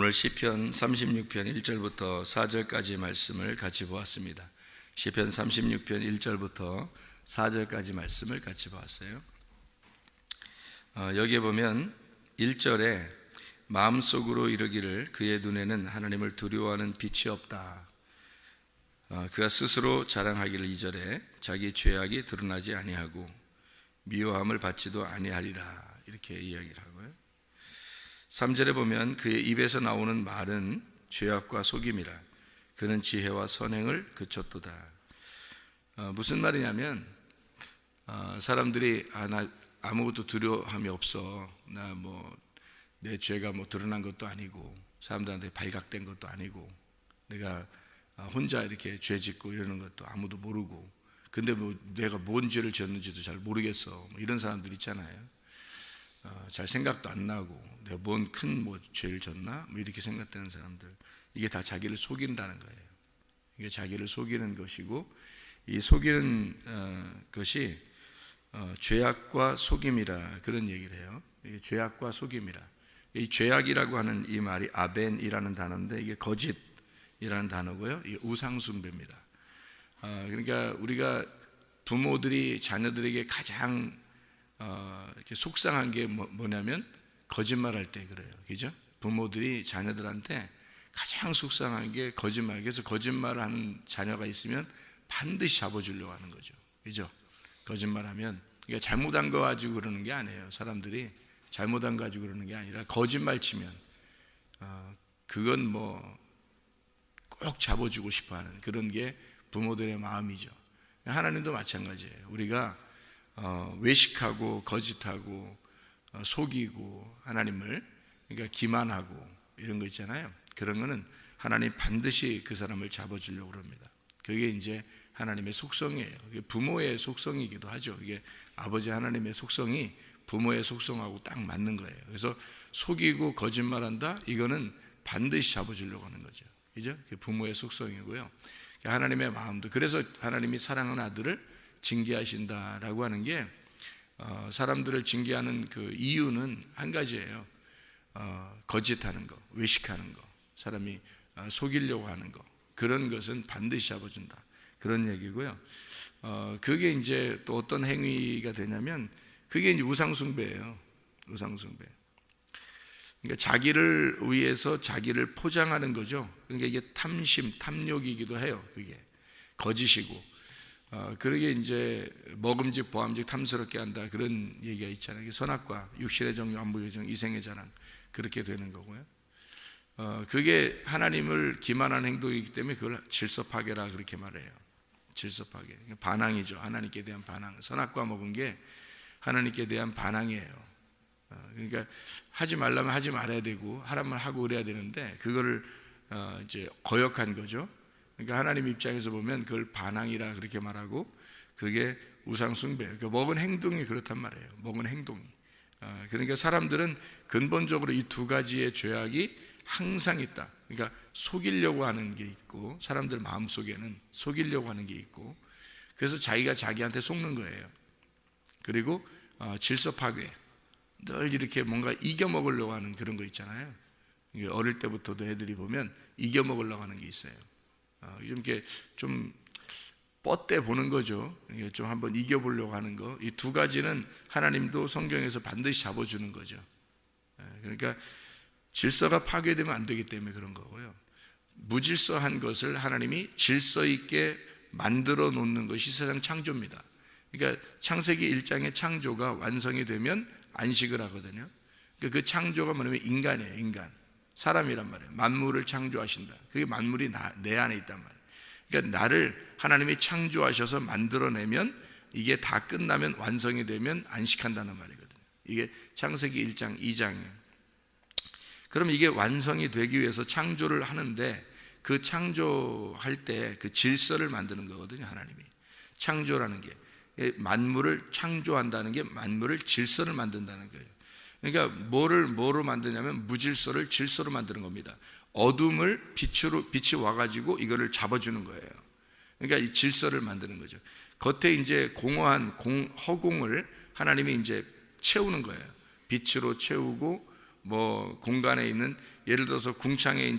오늘 시편 36편 1절부터 4절까지 말씀을 같이 보았습니다. 시편 36편 1절부터 4절까지 말씀을 같이 보았어요. 여기에 보면 1절에 마음속으로 이르기를 그의 눈에는 하나님을 두려워하는 빛이 없다. 그가 스스로 자랑하기를 2절에 자기 죄악이 드러나지 아니하고 미워함을 받지도 아니하리라, 이렇게 이야기를 하고요. 3절에 보면 그의 입에서 나오는 말은 죄악과 속임이라 그는 지혜와 선행을 그쳤도다. 무슨 말이냐면 사람들이 나 아무것도 두려움이 없어, 나 내 죄가 드러난 것도 아니고 사람들한테 발각된 것도 아니고 내가 혼자 이렇게 죄 짓고 이러는 것도 아무도 모르고, 근데 내가 뭔 죄를 지었는지도 잘 모르겠어, 이런 사람들 있잖아요. 잘 생각도 안 나고 내가 뭔 큰 죄를 졌나 이렇게 생각되는 사람들, 이게 다 자기를 속인다는 거예요. 이게 자기를 속이는 것이고, 이 속이는 것이 죄악과 속임이라, 그런 얘기를 해요. 이 죄악과 속임이라. 이 죄악이라고 하는 이 말이 아벤이라는 단어인데, 이게 거짓이라는 단어고요. 이게 우상숭배입니다. 그러니까 우리가 부모들이 자녀들에게 가장 이렇게 속상한 게 뭐냐면 거짓말할 때 그래요. 그죠? 부모들이 자녀들한테 가장 속상한 게 거짓말. 그래서 거짓말을 하는 자녀가 있으면 반드시 잡아주려고 하는 거죠. 그죠? 거짓말하면, 그러니까 잘못한 거 가지고 그러는 게 아니에요. 사람들이 잘못한 거 가지고 그러는 게 아니라 거짓말 치면 그건 꼭 잡아주고 싶어하는 그런 게 부모들의 마음이죠. 하나님도 마찬가지예요. 우리가 외식하고 거짓하고 속이고 하나님을, 그러니까 기만하고 이런 거 있잖아요. 그런 거는 하나님 반드시 그 사람을 잡아주려고 합니다. 그게 이제 하나님의 속성이에요. 그게 부모의 속성이기도 하죠. 이게 아버지 하나님의 속성이 부모의 속성하고 딱 맞는 거예요. 그래서 속이고 거짓말한다, 이거는 반드시 잡아주려고 하는 거죠. 그죠? 그게 부모의 속성이고요. 하나님의 마음도, 그래서 하나님이 사랑하는 아들을 징계하신다라고 하는 게, 사람들을 징계하는 그 이유는 한 가지예요. 거짓하는 거, 외식하는 거, 사람이 속이려고 하는 거, 그런 것은 반드시 잡아준다, 그런 얘기고요. 그게 이제 또 어떤 행위가 되냐면, 그게 이제 우상숭배예요. 우상숭배. 그러니까 자기를 위해서 자기를 포장하는 거죠. 그러니까 이게 탐심, 탐욕이기도 해요. 그게 거짓이고, 그러게 이제 먹음직 보암직 탐스럽게 한다, 그런 얘기가 있잖아요. 선악과 육신의 정욕, 안목의 정욕, 이생의 자랑, 그렇게 되는 거고요. 그게 하나님을 기만하는 행동이기 때문에 그걸 질서파괴라 그렇게 말해요. 질서파괴, 반항이죠. 하나님께 대한 반항. 선악과 먹은 게 하나님께 대한 반항이에요. 그러니까 하지 말라면 하지 말아야 되고 하라면 하고 그래야 되는데, 그거를 이제 거역한 거죠. 그러니까 하나님 입장에서 보면 그걸 반항이라 그렇게 말하고, 그게 우상숭배. 그러니까 먹은 행동이 그렇단 말이에요. 먹은 행동이. 그러니까 사람들은 근본적으로 이 두 가지의 죄악이 항상 있다. 그러니까 속이려고 하는 게 있고, 사람들 마음속에는 속이려고 하는 게 있고, 그래서 자기가 자기한테 속는 거예요. 그리고 질서 파괴, 늘 이렇게 뭔가 이겨먹으려고 하는 그런 거 있잖아요. 어릴 때부터도 애들이 보면 이겨먹으려고 하는 게 있어요. 이렇게 좀 뻗대 보는 거죠. 좀 한번 이겨보려고 하는 거. 이 두 가지는 하나님도 성경에서 반드시 잡아주는 거죠. 그러니까 질서가 파괴되면 안 되기 때문에 그런 거고요. 무질서한 것을 하나님이 질서 있게 만들어 놓는 것이 세상 창조입니다. 그러니까 창세기 1장의 창조가 완성이 되면 안식을 하거든요. 그러니까 그 창조가 뭐냐면 인간이에요. 인간, 사람이란 말이에요. 만물을 창조하신다. 그게 만물이 내 안에 있단 말이에요. 그러니까 나를 하나님이 창조하셔서 만들어내면, 이게 다 끝나면, 완성이 되면 안식한다는 말이거든요. 이게 창세기 1장 2장이에요 그럼 이게 완성이 되기 위해서 창조를 하는데, 그 창조할 때 그 질서를 만드는 거거든요. 하나님이 창조라는 게, 만물을 창조한다는 게 만물을 질서를 만든다는 거예요. 그러니까 뭐로 만드냐면 무질서를 질서로 만드는 겁니다. 어둠을 빛이 와가지고 이거를 잡아주는 거예요. 그러니까 이 질서를 만드는 거죠. 겉에 이제 공허한 허공을 하나님이 이제 채우는 거예요. 빛으로 채우고 뭐 공간에 있는, 예를 들어서 궁창에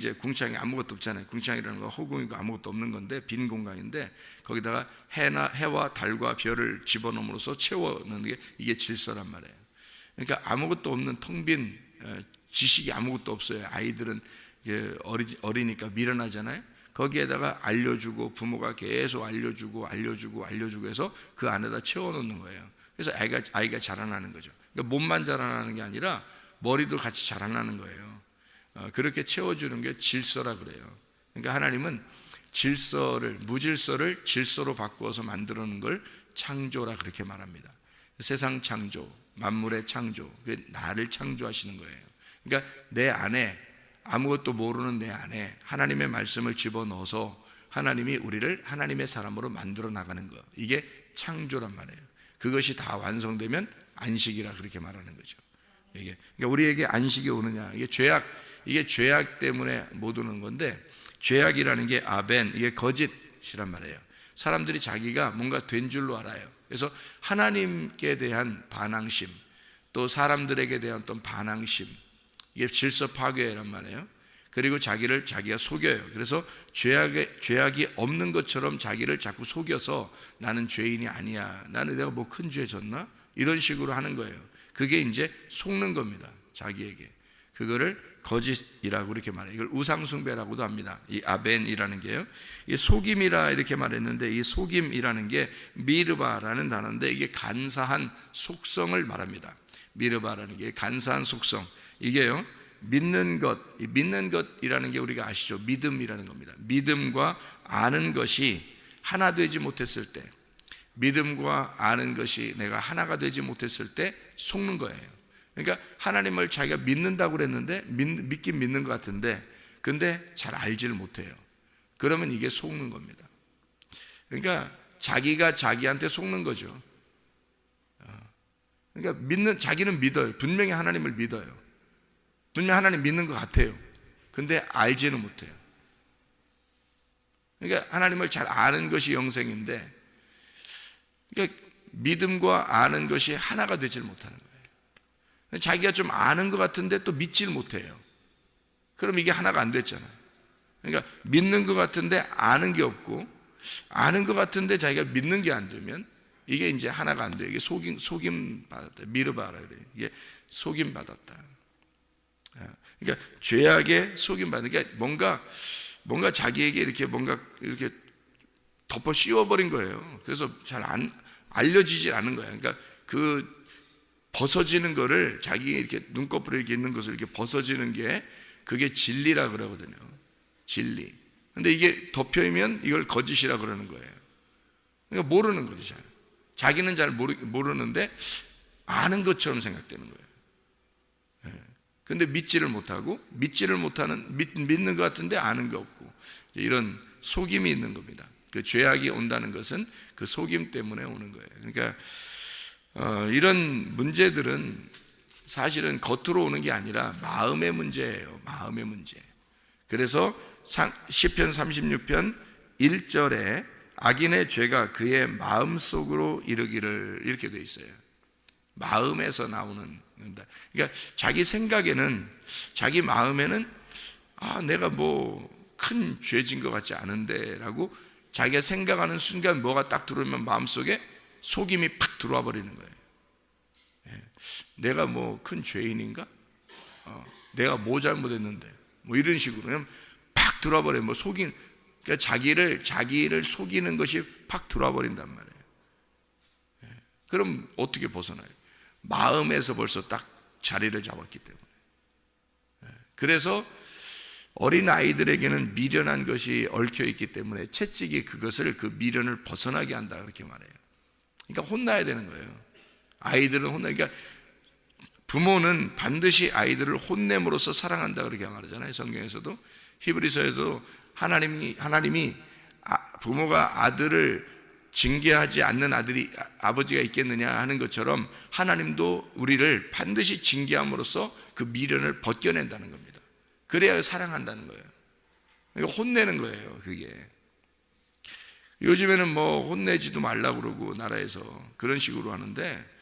아무것도 없잖아요. 궁창이라는 건 허공이고 아무것도 없는 건데, 빈 공간인데 거기다가 해와 달과 별을 집어넣음으로써 채워넣는 게 이게 질서란 말이에요. 그러니까 아무것도 없는 텅 빈, 지식이 아무것도 없어요. 아이들은 어리니까 미련하잖아요. 거기에다가 알려주고, 부모가 계속 알려주고 해서 그 안에다 채워놓는 거예요. 그래서 아이가 자라나는 거죠. 그러니까 몸만 자라나는 게 아니라 머리도 같이 자라나는 거예요. 그렇게 채워주는 게 질서라 그래요. 그러니까 하나님은 무질서를 질서로 바꾸어서 만들어 놓은 걸 창조라 그렇게 말합니다. 세상 창조, 만물의 창조, 나를 창조하시는 거예요. 그러니까 내 안에, 아무것도 모르는 내 안에 하나님의 말씀을 집어넣어서 하나님이 우리를 하나님의 사람으로 만들어 나가는 거, 이게 창조란 말이에요. 그것이 다 완성되면 안식이라 그렇게 말하는 거죠. 그러니까 우리에게 안식이 오느냐, 이게 죄악 때문에 못 오는 건데, 죄악이라는 게 아벤, 이게 거짓이란 말이에요. 사람들이 자기가 뭔가 된 줄로 알아요. 그래서 하나님께 대한 반항심, 또 사람들에게 대한 어떤 반항심, 이게 질서 파괴란 말이에요. 그리고 자기가 속여요. 그래서 죄악이 없는 것처럼 자기를 자꾸 속여서 나는 죄인이 아니야, 내가 뭐 큰 죄 졌나, 이런 식으로 하는 거예요. 그게 이제 속는 겁니다, 자기에게. 그거를 거짓이라고 이렇게 말해요. 이걸 우상숭배라고도 합니다. 이 아벤이라는 게요, 이 속임이라 이렇게 말했는데, 이 속임이라는 게 미르바라는 단어인데, 이게 간사한 속성을 말합니다. 미르바라는 게 간사한 속성, 이게요, 믿는 것이라는 게 우리가 아시죠? 믿음이라는 겁니다. 믿음과 아는 것이 하나 되지 못했을 때, 믿음과 아는 것이 내가 하나가 되지 못했을 때 속는 거예요. 그러니까 하나님을 자기가 믿는다고 그랬는데, 믿긴 믿는 것 같은데, 근데 잘 알지를 못해요. 그러면 이게 속는 겁니다. 그러니까 자기가 자기한테 속는 거죠. 그러니까 자기는 믿어요. 분명히 하나님을 믿어요. 분명히 하나님 믿는 것 같아요. 근데 알지는 못해요. 그러니까 하나님을 잘 아는 것이 영생인데, 그러니까 믿음과 아는 것이 하나가 되질 못하는 거예요. 자기가 좀 아는 것 같은데 또 믿지를 못해요. 그럼 이게 하나가 안 됐잖아요. 그러니까 믿는 것 같은데 아는 게 없고, 아는 것 같은데 자기가 믿는 게 안 되면 이게 이제 하나가 안 돼요. 이게 속임 받았다. 미르바라 그래요. 이게 속임 받았다. 그러니까 죄악에 속임 받는 게 뭔가 자기에게 이렇게 덮어 씌워버린 거예요. 그래서 잘 알려지질 않은 거예요. 그러니까 그 벗어지는 거를, 자기 이렇게 눈꺼풀에 이렇게 있는 것을 이렇게 벗어지는 게, 그게 진리라 그러거든요. 진리. 근데 이게 덮여있으면 이걸 거짓이라 그러는 거예요. 그러니까 모르는 거죠. 자기는 잘 모르는데 아는 것처럼 생각되는 거예요. 근데 믿지를 못하는, 믿는 것 같은데 아는 게 없고, 이런 속임이 있는 겁니다. 그 죄악이 온다는 것은 그 속임 때문에 오는 거예요. 그러니까 이런 문제들은 사실은 겉으로 오는 게 아니라 마음의 문제예요. 마음의 문제. 그래서 시편 36편 1절에 악인의 죄가 그의 마음속으로 이르기를, 이렇게 돼 있어요. 마음에서 나오는. 그러니까 자기 생각에는, 자기 마음에는 내가 뭐 큰 죄진 것 같지 않은데 라고 자기가 생각하는 순간 뭐가 딱 들어오면 마음속에 속임이 팍 들어와 버리는 거예요. 내가 뭐 큰 죄인인가? 내가 뭐 잘못했는데? 뭐 이런 식으로 그냥 팍 들어와 버려요. 뭐 그러니까 자기를 속이는 것이 팍 들어와 버린단 말이에요. 그럼 어떻게 벗어나요? 마음에서 벌써 딱 자리를 잡았기 때문에. 그래서 어린 아이들에게는 미련한 것이 얽혀 있기 때문에 채찍이 그 미련을 벗어나게 한다, 그렇게 말해요. 그러니까 혼나야 되는 거예요. 아이들은 그러니까 부모는 반드시 아이들을 혼냄으로써 사랑한다, 그렇게 말하잖아요. 성경에서도, 히브리서에도 하나님이 부모가 아들을 징계하지 않는 아버지가 있겠느냐 하는 것처럼, 하나님도 우리를 반드시 징계함으로써 그 미련을 벗겨낸다는 겁니다. 그래야 사랑한다는 거예요. 그러니까 혼내는 거예요, 그게. 요즘에는 뭐 혼내지도 말라고 그러고 나라에서 그런 식으로 하는데,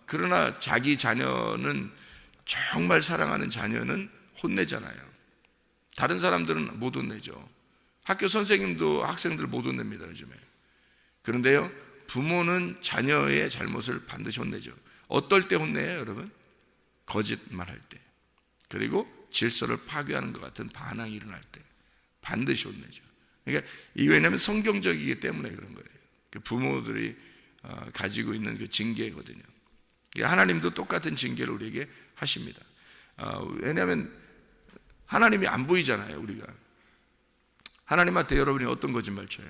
그러나 자기 자녀는 정말 사랑하는 자녀는 혼내잖아요. 다른 사람들은 못 혼내죠. 학교 선생님도 학생들 못 혼냅니다, 요즘에. 그런데요, 부모는 자녀의 잘못을 반드시 혼내죠. 어떨 때 혼내요, 여러분? 거짓말할 때, 그리고 질서를 파괴하는 것 같은 반항이 일어날 때 반드시 혼내죠. 그러니까 이게 왜냐하면 성경적이기 때문에 그런 거예요. 부모들이 가지고 있는 그 징계거든요. 하나님도 똑같은 징계를 우리에게 하십니다. 왜냐하면 하나님이 안 보이잖아요, 우리가. 하나님한테 여러분이 어떤 거짓말 쳐요?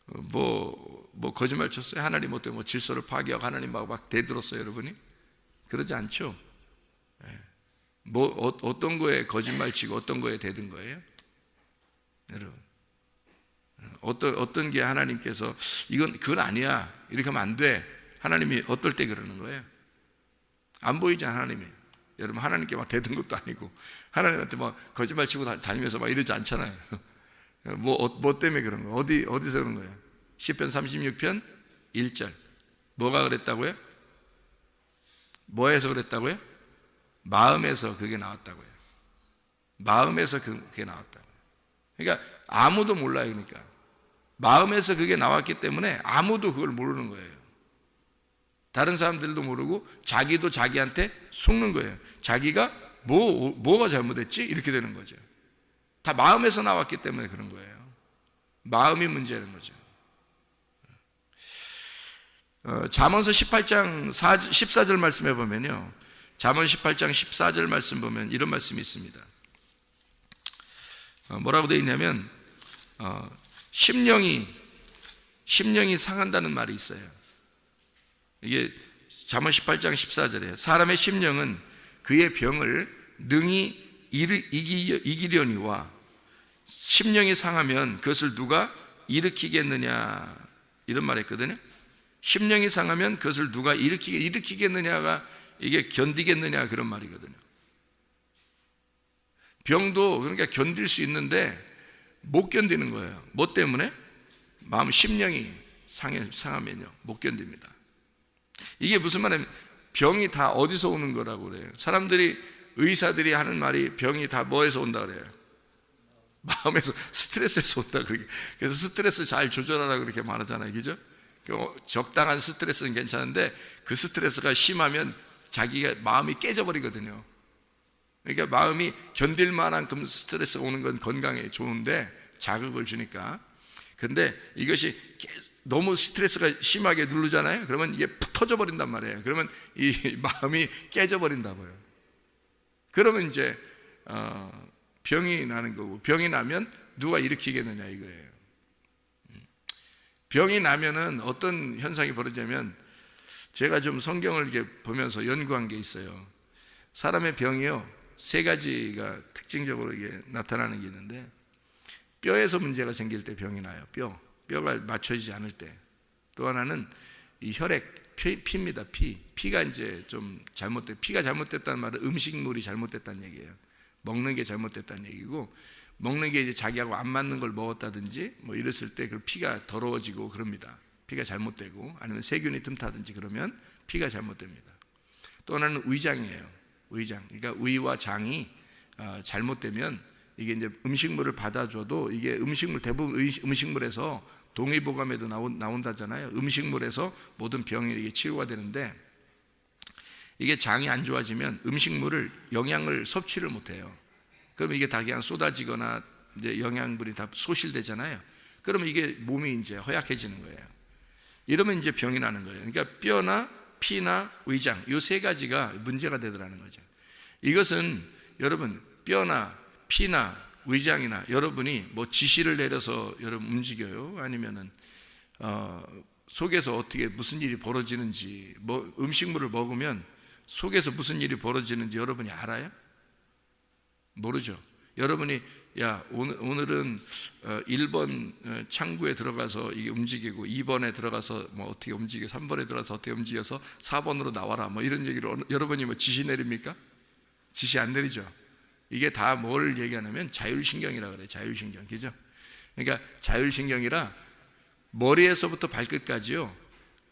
뭐 거짓말 쳤어요? 하나님 어때 뭐 질서를 파괴하고 하나님하고 막 대들었어요, 여러분이? 그러지 않죠. 어떤 거에 거짓말 치고 어떤 거에 대든 거예요? 여러분, 어떤 게 하나님께서 그건 아니야, 이렇게 하면 안 돼, 하나님이 어떨 때 그러는 거예요? 안 보이죠, 하나님이. 여러분, 하나님께 막 대든 것도 아니고 하나님한테 막 거짓말 치고 다니면서 막 이러지 않잖아요. 뭐 때문에 그런 거예요? 어디서 그런 거예요? 시편 36편 1절 뭐가 그랬다고요? 뭐에서 그랬다고요? 마음에서 그게 나왔다고요. 마음에서 그게 나왔다고요. 그러니까 아무도 몰라요. 그러니까 마음에서 그게 나왔기 때문에 아무도 그걸 모르는 거예요. 다른 사람들도 모르고 자기도 자기한테 속는 거예요. 자기가 뭐가 잘못했지? 이렇게 되는 거죠. 다 마음에서 나왔기 때문에 그런 거예요. 마음이 문제라는 거죠. 잠언서 18장 14절 말씀해 보면요, 잠언 18장 14절 말씀 보면 이런 말씀이 있습니다. 뭐라고 되어 있냐면 심령이 상한다는 말이 있어요. 이게 잠언 18장 14절이에요. 사람의 심령은 그의 병을 능히 이기려니와 심령이 상하면 그것을 누가 일으키겠느냐, 이런 말 했거든요. 심령이 상하면 그것을 누가 일으키겠느냐가 이게 견디겠느냐, 그런 말이거든요. 병도 그러니까 견딜 수 있는데 못 견디는 거예요. 뭐 때문에? 심령이 상하면요 못 견딥니다. 이게 무슨 말이냐면 병이 다 어디서 오는 거라고 그래요. 의사들이 하는 말이 병이 다 뭐에서 온다 그래요? 마음에서, 스트레스에서 온다. 그래서 스트레스 잘 조절하라고 그렇게 말하잖아요, 그죠? 적당한 스트레스는 괜찮은데 그 스트레스가 심하면 자기가 마음이 깨져버리거든요. 그러니까 마음이 견딜 만한큼 스트레스가 오는 건 건강에 좋은데 자극을 주니까. 그런데 이것이 너무 스트레스가 심하게 누르잖아요. 그러면 이게 푹 터져버린단 말이에요. 그러면 이 마음이 깨져버린다고요. 그러면 이제 병이 나는 거고, 병이 나면 누가 일으키겠느냐 이거예요. 병이 나면은 어떤 현상이 벌어지냐면, 제가 좀 성경을 이렇게 보면서 연구한 게 있어요. 사람의 병이요 3가지가 특징적으로 이게 나타나는 게 있는데, 뼈에서 문제가 생길 때 병이 나요. 뼈가 맞춰지지 않을 때. 또 하나는 이 혈액, 피입니다. 피가 이제 좀 피가 잘못됐다는 말은 음식물이 잘못됐다는 얘기예요. 먹는 게 잘못됐다는 얘기고, 먹는 게 이제 자기하고 안 맞는 걸 먹었다든지 뭐 이랬을 때 그 피가 더러워지고 그럽니다. 피가 잘못되고, 아니면 세균이 틈타든지 그러면 피가 잘못됩니다. 또 하나는 위장이에요. 그러니까 위와 장이 잘못되면 이게 이제 음식물을 받아줘도 이게 대부분 음식물에서 동의보감에도 나온다잖아요. 음식물에서 모든 병이 이게 치유가 되는데, 이게 장이 안 좋아지면 음식물을 영양을 섭취를 못해요. 그러면 이게 다 그냥 쏟아지거나 이제 영양분이 다 소실되잖아요. 그러면 이게 몸이 이제 허약해지는 거예요. 이러면 이제 병이 나는 거예요. 그러니까 뼈나 피나 위장, 이 3가지가 문제가 되더라는 거죠. 이것은 여러분, 뼈나 피나 위장이나 여러분이 뭐 지시를 내려서 여러분 움직여요? 아니면은 속에서 어떻게 무슨 일이 벌어지는지, 뭐 음식물을 먹으면 속에서 무슨 일이 벌어지는지 여러분이 알아요? 모르죠. 여러분이 오늘은 1번 창구에 들어가서 이게 움직이고 2번에 들어가서 뭐 어떻게 움직여, 3번에 들어가서 어떻게 움직여서 4번으로 나와라, 뭐 이런 얘기를 여러분이 뭐 지시 내립니까? 지시 안 내리죠. 이게 다 뭘 얘기하냐면 자율신경이라고 그래요. 자율신경, 그죠? 그러니까 자율신경이라 머리에서부터 발끝까지요,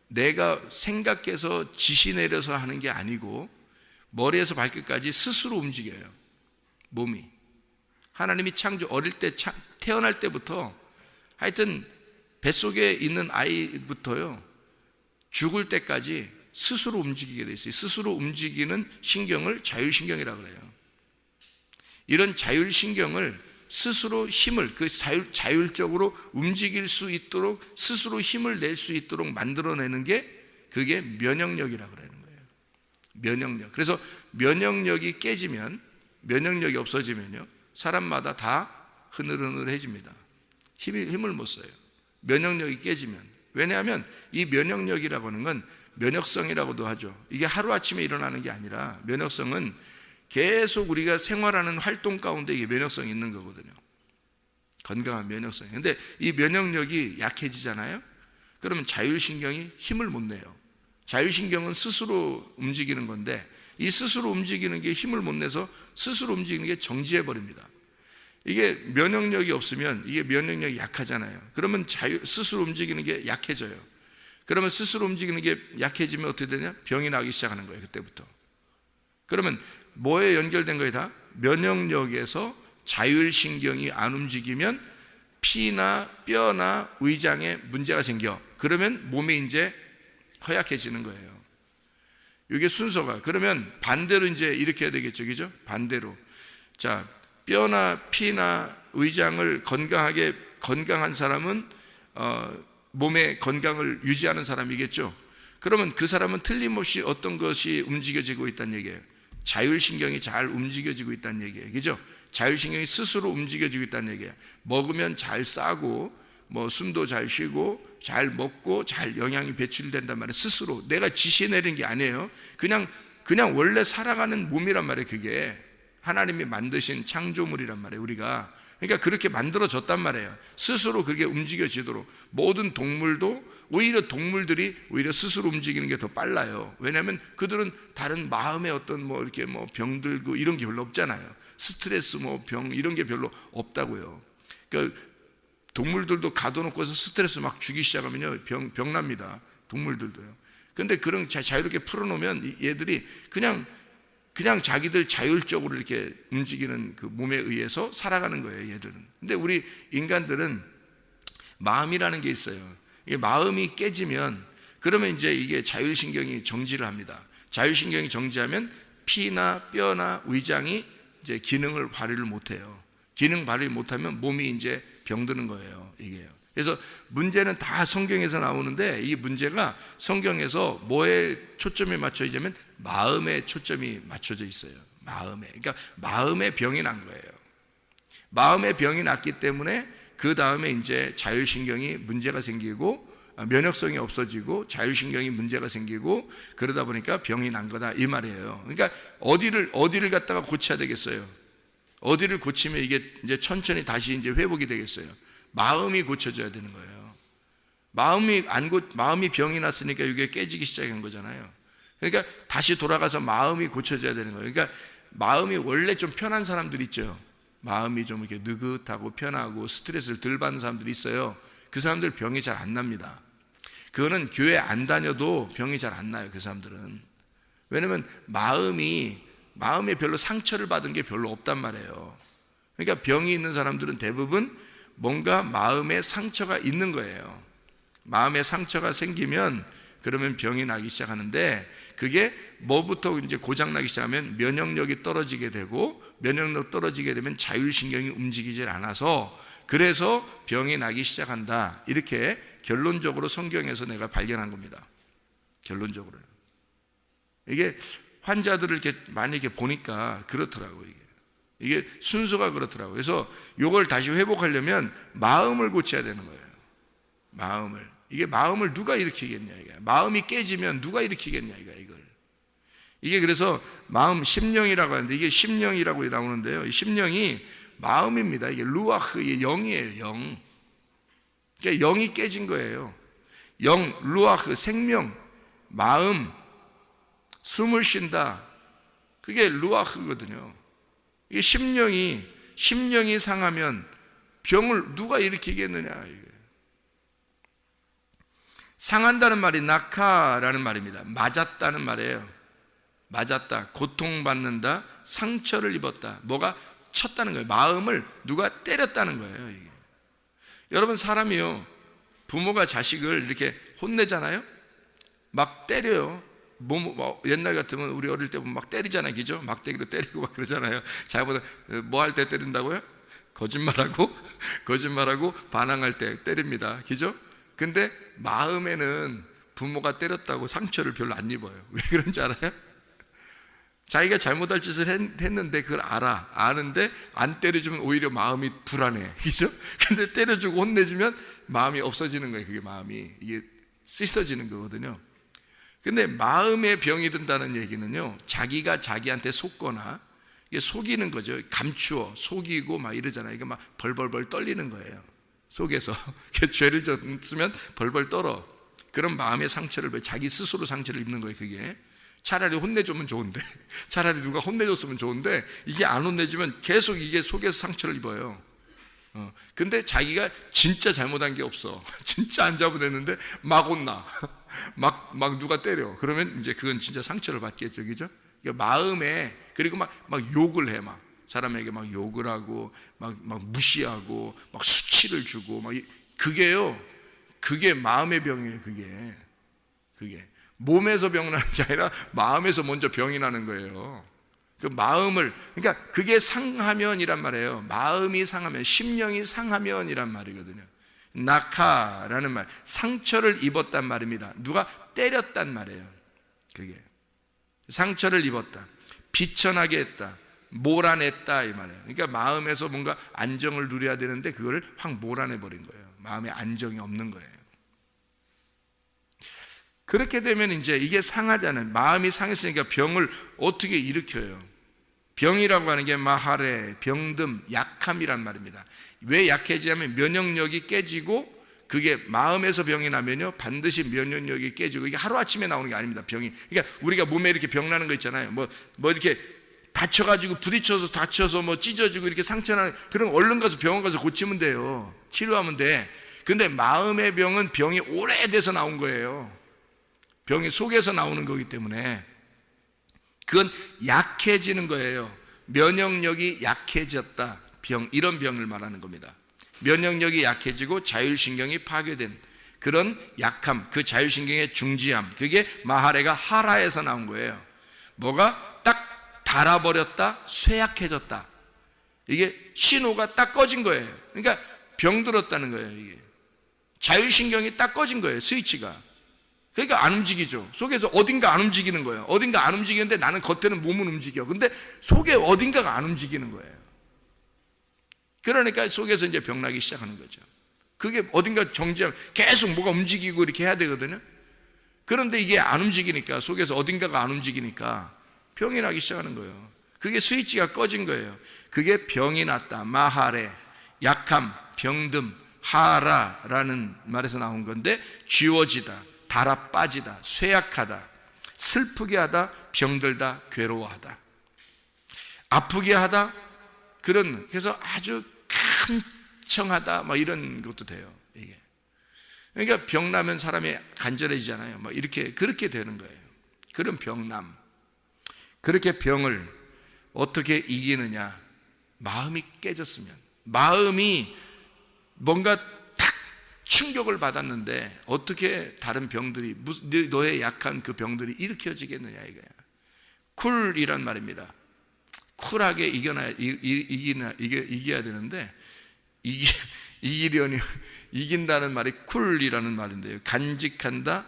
내가 생각해서 지시 내려서 하는 게 아니고 머리에서 발끝까지 스스로 움직여요. 몸이. 하나님이 어릴 때 태어날 때부터 하여튼 뱃속에 있는 아이부터요, 죽을 때까지 스스로 움직이게 돼 있어요. 스스로 움직이는 신경을 자율신경이라고 그래요. 이런 자율신경을 스스로 힘을, 자율적으로 움직일 수 있도록 스스로 힘을 낼 수 있도록 만들어내는 게 그게 면역력이라고 그러는 거예요. 면역력. 그래서 면역력이 깨지면, 면역력이 없어지면요, 사람마다 다 흐느흐느해집니다. 힘을 못 써요. 면역력이 깨지면. 왜냐하면 이 면역력이라고 하는 건 면역성이라고도 하죠. 이게 하루아침에 일어나는 게 아니라 면역성은 계속 우리가 생활하는 활동 가운데 이게 면역성이 있는 거거든요. 건강한 면역성. 근데 이 면역력이 약해지잖아요. 그러면 자율신경이 힘을 못 내요. 자율신경은 스스로 움직이는 건데 이 스스로 움직이는 게 힘을 못 내서 스스로 움직이는 게 정지해 버립니다. 이게 면역력이 없으면 이게 면역력이 약하잖아요. 그러면 스스로 움직이는 게 약해져요. 그러면 스스로 움직이는 게 약해지면 어떻게 되냐? 병이 나기 시작하는 거예요. 그때부터. 그러면 뭐에 연결된 거예요? 다 면역력에서 자율신경이 안 움직이면 피나 뼈나 위장에 문제가 생겨. 그러면 몸이 이제 허약해지는 거예요. 이게 순서가. 그러면 반대로 이제 이렇게 해야 되겠죠, 그죠? 반대로. 자, 뼈나 피나 위장을 건강한 사람은 몸의 건강을 유지하는 사람이겠죠. 그러면 그 사람은 틀림없이 어떤 것이 움직여지고 있다는 얘기예요. 자율신경이 잘 움직여지고 있다는 얘기예요. 그죠? 자율신경이 스스로 움직여지고 있다는 얘기예요. 먹으면 잘 싸고, 숨도 잘 쉬고, 잘 먹고, 잘 영양이 배출된단 말이에요. 스스로. 내가 지시 내린 게 아니에요. 그냥 원래 살아가는 몸이란 말이에요. 그게. 하나님이 만드신 창조물이란 말이에요. 우리가. 그러니까 그렇게 만들어졌단 말이에요. 스스로 그렇게 움직여지도록. 모든 동물도 동물들이 오히려 스스로 움직이는 게 더 빨라요. 왜냐하면 그들은 다른 마음의 어떤 이렇게 병 들고 이런 게 별로 없잖아요. 스트레스 병 이런 게 별로 없다고요. 그러니까 동물들도 가둬놓고서 스트레스 막 주기 시작하면요, 병 납니다. 동물들도요. 근데 그런 자유롭게 풀어놓으면 얘들이 그냥 자기들 자율적으로 이렇게 움직이는 그 몸에 의해서 살아가는 거예요, 얘들은. 근데 우리 인간들은 마음이라는 게 있어요. 이게 마음이 깨지면 그러면 이제 이게 자율신경이 정지를 합니다. 자율신경이 정지하면 피나 뼈나 위장이 이제 기능을 발휘를 못해요. 기능 발휘 못하면 몸이 이제 병드는 거예요, 이게요. 그래서 문제는 다 성경에서 나오는데 이 문제가 성경에서 뭐에 초점이 맞춰져 있냐면 마음에 초점이 맞춰져 있어요. 마음에. 그러니까 마음에 병이 난 거예요. 마음에 병이 났기 때문에 그 다음에 이제 자율신경이 문제가 생기고 면역성이 없어지고 자율신경이 문제가 생기고 그러다 보니까 병이 난 거다 이 말이에요. 그러니까 어디를 갖다가 고쳐야 되겠어요? 어디를 고치면 이게 이제 천천히 다시 이제 회복이 되겠어요? 마음이 고쳐져야 되는 거예요. 마음이 병이 났으니까 이게 깨지기 시작한 거잖아요. 그러니까 다시 돌아가서 마음이 고쳐져야 되는 거예요. 그러니까 마음이 원래 좀 편한 사람들 있죠. 마음이 좀 이렇게 느긋하고 편하고 스트레스를 덜 받는 사람들이 있어요. 그 사람들 병이 잘 안 납니다. 그거는 교회 안 다녀도 병이 잘 안 나요. 그 사람들은. 왜냐면 마음에 별로 상처를 받은 게 별로 없단 말이에요. 그러니까 병이 있는 사람들은 대부분 뭔가 마음에 상처가 있는 거예요. 마음에 상처가 생기면 그러면 병이 나기 시작하는데 그게 뭐부터 이제 고장나기 시작하면 면역력이 떨어지게 되고 면역력 떨어지게 되면 자율신경이 움직이질 않아서 그래서 병이 나기 시작한다. 이렇게 결론적으로 성경에서 내가 발견한 겁니다. 결론적으로요. 이게 환자들을 이렇게 많이 이렇게 보니까 그렇더라고요. 이게 순서가 그렇더라고요. 그래서 이걸 다시 회복하려면 마음을 고쳐야 되는 거예요. 마음을. 이게 마음을 누가 일으키겠냐, 이게. 마음이 깨지면 누가 일으키겠냐, 이걸. 이게 그래서 마음 심령이라고 하는데 이게 심령이라고 나오는데요. 이 심령이 마음입니다. 이게 루아흐, 이게 영이에요, 영. 그러니까 영이 깨진 거예요. 영, 루아흐, 생명, 마음, 숨을 쉰다. 그게 루아흐거든요. 이게 심령이 상하면 병을 누가 일으키겠느냐. 이게. 상한다는 말이 낙하라는 말입니다. 맞았다는 말이에요. 맞았다, 고통받는다, 상처를 입었다. 뭐가 쳤다는 거예요. 마음을 누가 때렸다는 거예요. 이게. 여러분, 사람이요, 부모가 자식을 이렇게 혼내잖아요. 막 때려요. 옛날 같으면 우리 어릴 때 보면 막 때리잖아요. 그죠? 막대기로 때리고 막 그러잖아요. 잘못 뭐 할 때 때린다고요? 거짓말하고 반항할 때 때립니다. 그죠? 근데 마음에는 부모가 때렸다고 상처를 별로 안 입어요. 왜 그런지 알아요? 자기가 잘못할 짓을 했는데 그걸 아는데 안 때려주면 오히려 마음이 불안해. 그죠? 근데 때려주고 혼내주면 마음이 없어지는 거예요. 그게 마음이 이게 씻어지는 거거든요. 근데 마음에 병이 든다는 얘기는요, 자기가 자기한테 속거나 이게 속이는 거죠. 감추어 속이고 막 이러잖아요. 이게 막 벌벌벌 떨리는 거예요. 속에서 죄를 졌으면 벌벌 떨어. 그런 마음의 상처를 자기 스스로 상처를 입는 거예요. 그게 차라리 혼내주면 좋은데, 차라리 누가 혼내줬으면 좋은데 이게 안 혼내주면 계속 이게 속에서 상처를 입어요. 근데 자기가 진짜 잘못한 게 없어. 진짜 안 잘못했는데 막 혼나. 막 누가 때려. 그러면 이제 그건 진짜 상처를 받겠죠. 그죠? 마음에, 그리고 막 욕을 해. 막 사람에게 막 욕을 하고 막 무시하고 막 수치를 주고 막 그게요. 그게 마음의 병이에요. 그게 몸에서 병 나는 게 아니라 마음에서 먼저 병이 나는 거예요. 그 마음을, 그러니까 그게 상하면이란 말이에요. 마음이 상하면, 심령이 상하면이란 말이거든요. 낙하라는 말, 상처를 입었단 말입니다. 누가 때렸단 말이에요. 그게 상처를 입었다, 비천하게 했다, 몰아냈다 이 말이에요. 그러니까 마음에서 뭔가 안정을 누려야 되는데 그거를 확 몰아내 버린 거예요. 마음에 안정이 없는 거예요. 그렇게 되면 이제 이게 상하잖아요. 마음이 상했으니까 병을 어떻게 일으켜요? 병이라고 하는 게 마하레, 병듦, 약함이란 말입니다. 왜 약해지냐면 면역력이 깨지고, 그게 마음에서 병이 나면요 반드시 면역력이 깨지고, 이게 하루아침에 나오는 게 아닙니다. 병이. 그러니까 우리가 몸에 이렇게 병 나는 거 있잖아요. 뭐 이렇게 다쳐가지고 부딪혀서 다쳐서 뭐 찢어지고 이렇게 상처나는, 그런 얼른 가서 병원 가서 고치면 돼요. 치료하면 돼. 근데 마음의 병은 병이 오래돼서 나온 거예요. 병이 속에서 나오는 거기 때문에 그건 약해지는 거예요. 면역력이 약해졌다, 병, 이런 병을 말하는 겁니다. 면역력이 약해지고 자율신경이 파괴된 그런 약함, 그 자율신경의 중지함, 그게 마하레가 하라에서 나온 거예요. 뭐가 딱 달아버렸다, 쇠약해졌다, 이게 신호가 딱 꺼진 거예요. 그러니까 병들었다는 거예요. 이게 자율신경이 딱 꺼진 거예요. 스위치가. 그러니까 안 움직이죠. 속에서 어딘가 안 움직이는 거예요. 어딘가 안 움직이는데 나는 겉에는 몸은 움직여. 근데 속에 어딘가가 안 움직이는 거예요. 그러니까 속에서 이제 병나기 시작하는 거죠. 그게 어딘가 정지하면 계속 뭐가 움직이고 이렇게 해야 되거든요. 그런데 이게 안 움직이니까, 속에서 어딘가가 안 움직이니까 병이 나기 시작하는 거예요. 그게 스위치가 꺼진 거예요. 그게 병이 났다, 마하레, 약함, 병듦, 하라라는 말에서 나온 건데, 쥐워지다, 달아 빠지다, 쇠약하다, 슬프게 하다, 병들다, 괴로워하다, 아프게 하다, 그래서 아주 칸청하다, 막 이런 것도 돼요. 이게. 그러니까 병나면 사람이 간절해지잖아요. 막 이렇게, 그렇게 되는 거예요. 그런 병남. 그렇게 병을 어떻게 이기느냐? 마음이 깨졌으면, 마음이 뭔가 충격을 받았는데 어떻게 다른 병들이, 너의 약한 그 병들이 일으켜지겠느냐 이거야. 쿨이란 말입니다. 쿨하게 이겨야 되는데, 이긴다는 말이 쿨이라는 말인데요. 간직한다,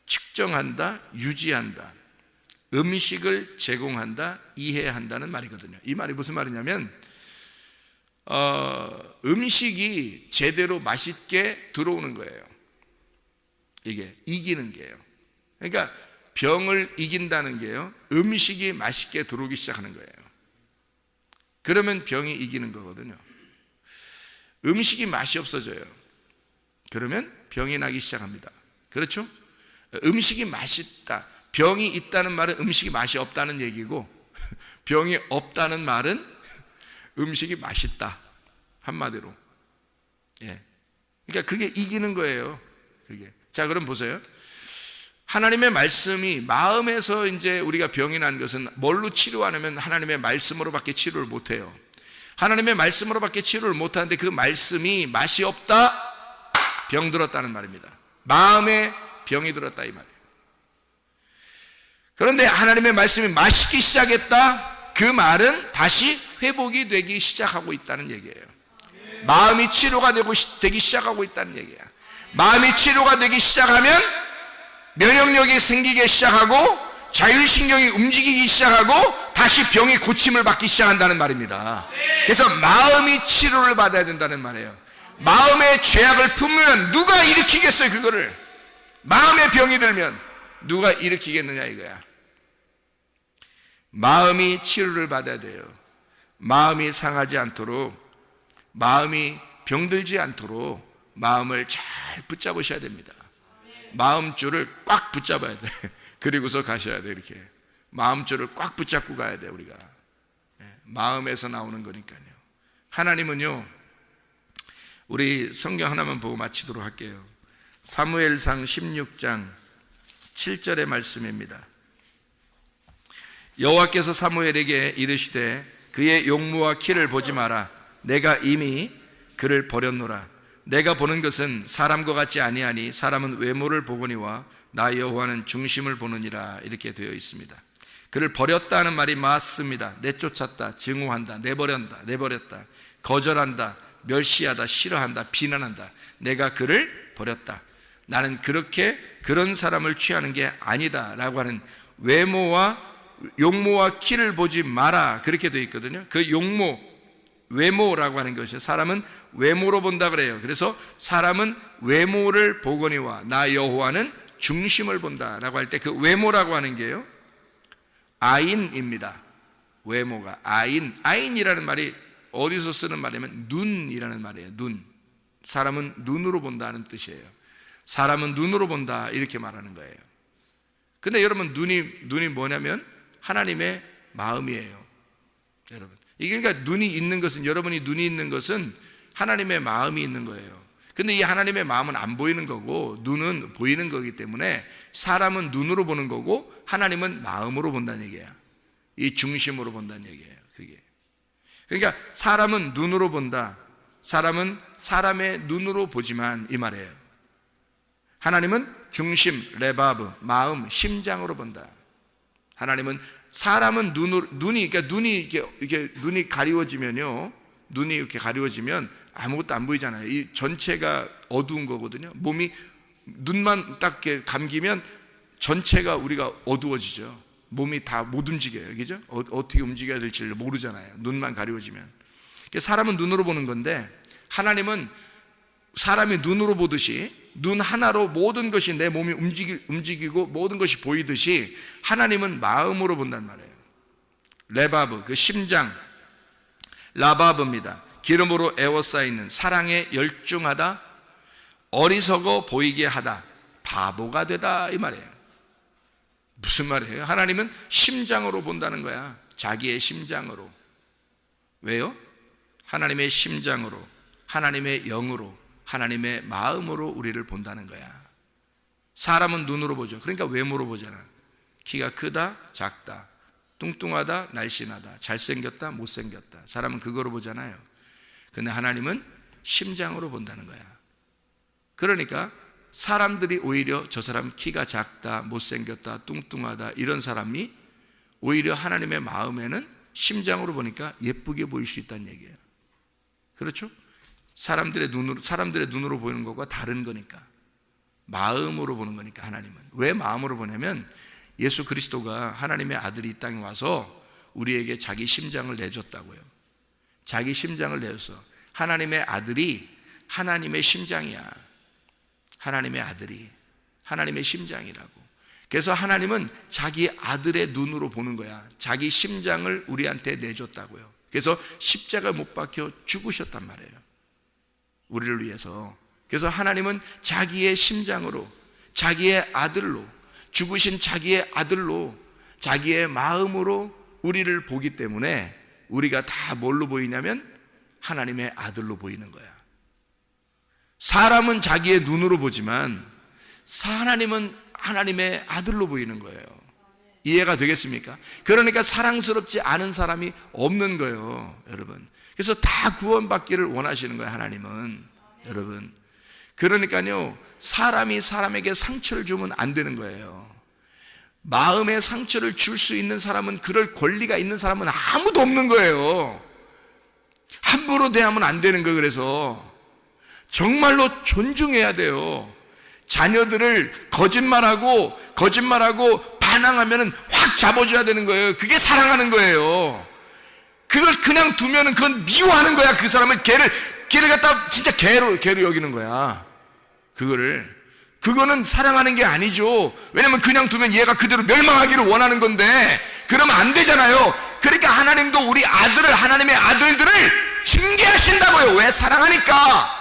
측정한다, 유지한다, 음식을 제공한다, 이해한다는 말이거든요. 이 말이 무슨 말이냐면, 음식이 제대로 맛있게 들어오는 거예요. 이게 이기는 게요. 그러니까 병을 이긴다는 게요, 음식이 맛있게 들어오기 시작하는 거예요. 그러면 병이 이기는 거거든요. 음식이 맛이 없어져요. 그러면 병이 나기 시작합니다. 그렇죠? 음식이 맛있다, 병이 있다는 말은 음식이 맛이 없다는 얘기고, 병이 없다는 말은 음식이 맛있다, 한마디로. 예. 그러니까 그게 이기는 거예요. 그게. 자, 그럼 보세요. 하나님의 말씀이 마음에서 이제 우리가 병이 난 것은 뭘로 치료하냐면 하나님의 말씀으로밖에 치료를 못해요. 하나님의 말씀으로밖에 치료를 못하는데 그 말씀이 맛이 없다? 병 들었다는 말입니다. 마음에 병이 들었다 이 말이에요. 그런데 하나님의 말씀이 맛있기 시작했다? 그 말은 다시 회복이 되기 시작하고 있다는 얘기예요. 마음이 치료가 되기 시작하고 있다는 얘기야. 마음이 치료가 되기 시작하면 면역력이 생기기 시작하고 자율신경이 움직이기 시작하고 다시 병이 고침을 받기 시작한다는 말입니다. 그래서 마음이 치료를 받아야 된다는 말이에요. 마음의 죄악을 품으면 누가 일으키겠어요? 그거를 마음의 병이 들면 누가 일으키겠느냐 이거야. 마음이 치료를 받아야 돼요. 마음이 상하지 않도록, 마음이 병들지 않도록 마음을 잘 붙잡으셔야 됩니다. 마음줄을 꽉 붙잡아야 돼. 그리고서 가셔야 돼. 이렇게 마음줄을 꽉 붙잡고 가야 돼. 우리가 마음에서 나오는 거니까요. 하나님은요, 우리 성경 하나만 보고 마치도록 할게요. 사무엘상 16장 7절의 말씀입니다. 여호와께서 사무엘에게 이르시되 그의 용모와 키를 보지 마라. 내가 이미 그를 버렸노라. 내가 보는 것은 사람과 같지 아니하니 사람은 외모를 보거니와 나 여호와는 중심을 보느니라. 이렇게 되어 있습니다. 그를 버렸다는 말이 맞습니다. 내쫓았다, 증오한다, 내버렸다, 거절한다, 멸시하다, 싫어한다, 비난한다. 내가 그를 버렸다. 나는 그런 사람을 취하는 게 아니다 라고 하는 용모와 키를 보지 마라, 그렇게 되어 있거든요. 그 외모라고 하는 것이 사람은 외모로 본다 그래요. 그래서 사람은 외모를 보거니와 나 여호와는 중심을 본다 라고 할 때 그 외모라고 하는 게요, 아인입니다. 외모가 아인이라는 말이 어디서 쓰는 말이냐면 눈이라는 말이에요. 눈. 사람은 눈으로 본다는 뜻이에요. 사람은 눈으로 본다 이렇게 말하는 거예요. 근데 여러분 눈이 뭐냐면 하나님의 마음이에요. 여러분, 이게 그러니까 여러분이 눈이 있는 것은 하나님의 마음이 있는 거예요. 근데 이 하나님의 마음은 안 보이는 거고 눈은 보이는 거기 때문에 사람은 눈으로 보는 거고 하나님은 마음으로 본다는 얘기야. 이 중심으로 본다는 얘기예요. 그게. 그러니까 사람은 눈으로 본다. 사람은 사람의 눈으로 보지만 이 말이에요. 하나님은 중심, 레바브, 마음, 심장으로 본다. 하나님은 사람은 눈이 가리워지면요, 눈이 이렇게 가리워지면 아무것도 안 보이잖아요. 이 전체가 어두운 거거든요. 몸이 눈만 딱 이렇게 감기면 전체가 우리가 어두워지죠. 몸이 다 못 움직여요. 그죠? 어떻게 움직여야 될지를 모르잖아요. 눈만 가리워지면. 사람은 눈으로 보는 건데 하나님은 사람이 눈으로 보듯이 눈 하나로 모든 것이 내 몸이 움직이고 모든 것이 보이듯이 하나님은 마음으로 본단 말이에요. 레바브, 그 심장, 라바브입니다. 기름으로 에워싸이는, 사랑에 열중하다, 어리석어 보이게 하다, 바보가 되다 이 말이에요. 무슨 말이에요? 하나님은 심장으로 본다는 거야. 자기의 심장으로. 왜요? 하나님의 심장으로, 하나님의 영으로, 하나님의 마음으로 우리를 본다는 거야. 사람은 눈으로 보죠. 그러니까 외모로 보잖아. 키가 크다, 작다, 뚱뚱하다, 날씬하다, 잘생겼다, 못생겼다. 사람은 그거로 보잖아요. 근데 하나님은 심장으로 본다는 거야. 그러니까 사람들이 오히려 저 사람 키가 작다, 못생겼다, 뚱뚱하다 이런 사람이 오히려 하나님의 마음에는 심장으로 보니까 예쁘게 보일 수 있다는 얘기예요. 그렇죠? 사람들의 눈으로 보이는 것과 다른 거니까. 마음으로 보는 거니까. 하나님은 왜 마음으로 보냐면 예수 그리스도가 하나님의 아들이 이 땅에 와서 우리에게 자기 심장을 내줬다고요. 자기 심장을 내줘서 하나님의 아들이 하나님의 심장이야. 하나님의 아들이 하나님의 심장이라고. 그래서 하나님은 자기 아들의 눈으로 보는 거야. 자기 심장을 우리한테 내줬다고요. 그래서 십자가 못 박혀 죽으셨단 말이에요. 우리를 위해서. 그래서 하나님은 자기의 심장으로, 자기의 아들로, 죽으신 자기의 아들로, 자기의 마음으로 우리를 보기 때문에 우리가 다 뭘로 보이냐면 하나님의 아들로 보이는 거야. 사람은 자기의 눈으로 보지만 하나님은 하나님의 아들로 보이는 거예요. 이해가 되겠습니까? 그러니까 사랑스럽지 않은 사람이 없는 거예요, 여러분. 그래서 다 구원받기를 원하시는 거예요, 하나님은. 여러분, 그러니까요, 사람이 사람에게 상처를 주면 안 되는 거예요. 마음의 상처를 줄 수 있는 사람은, 그럴 권리가 있는 사람은 아무도 없는 거예요. 함부로 대하면 안 되는 거예요. 그래서 정말로 존중해야 돼요. 자녀들을 거짓말하고 반항하면 확 잡아줘야 되는 거예요. 그게 사랑하는 거예요. 그걸 그냥 두면은 그건 미워하는 거야. 그 사람을 걔를 갖다 진짜 개로 여기는 거야. 그거는 사랑하는 게 아니죠. 왜냐면 그냥 두면 얘가 그대로 멸망하기를 원하는 건데, 그러면 안 되잖아요. 그러니까 하나님도 우리 아들을, 하나님의 아들들을 징계하신다고요. 왜? 사랑하니까.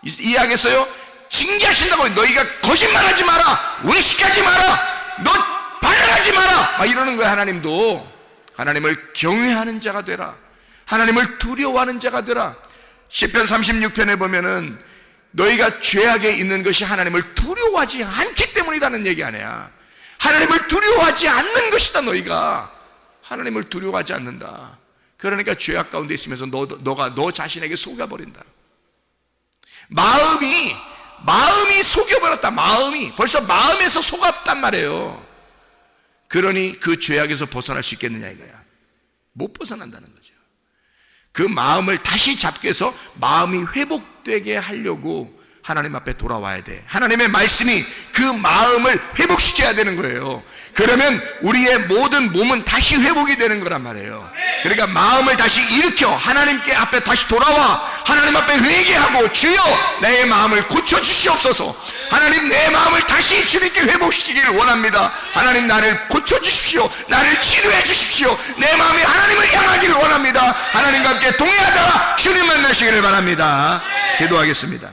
이해하겠어요? 징계하신다고요. 너희가 거짓말하지 마라, 의식하지 마라, 너 반항하지 마라, 막 이러는 거예요. 하나님도. 하나님을 경외하는 자가 되라, 하나님을 두려워하는 자가 되라. 시편 36편에 보면은 너희가 죄악에 있는 것이 하나님을 두려워하지 않기 때문이라는 얘기 아니야. 하나님을 두려워하지 않는 것이다. 너희가 하나님을 두려워하지 않는다. 그러니까 죄악 가운데 있으면서 너가 너 자신에게 속여버린다. 마음이 속여버렸다. 마음이 벌써 마음에서 속았단 말이에요. 그러니 그 죄악에서 벗어날 수 있겠느냐 이거야. 못 벗어난다는 거죠. 그 마음을 다시 잡기 위해서 마음이 회복되게 하려고 하나님 앞에 돌아와야 돼. 하나님의 말씀이 그 마음을 회복시켜야 되는 거예요. 그러면 우리의 모든 몸은 다시 회복이 되는 거란 말이에요. 그러니까 마음을 다시 일으켜 하나님께 앞에 다시 돌아와 하나님 앞에 회개하고, 주여 내 마음을 고쳐주시옵소서. 하나님, 내 마음을 다시 주님께 회복시키기를 원합니다. 하나님, 나를 고쳐주십시오. 나를 치료해 주십시오. 내 마음이 하나님을 향하기를 원합니다. 하나님과 함께 동의하다가 주님 만나시기를 바랍니다. 기도하겠습니다.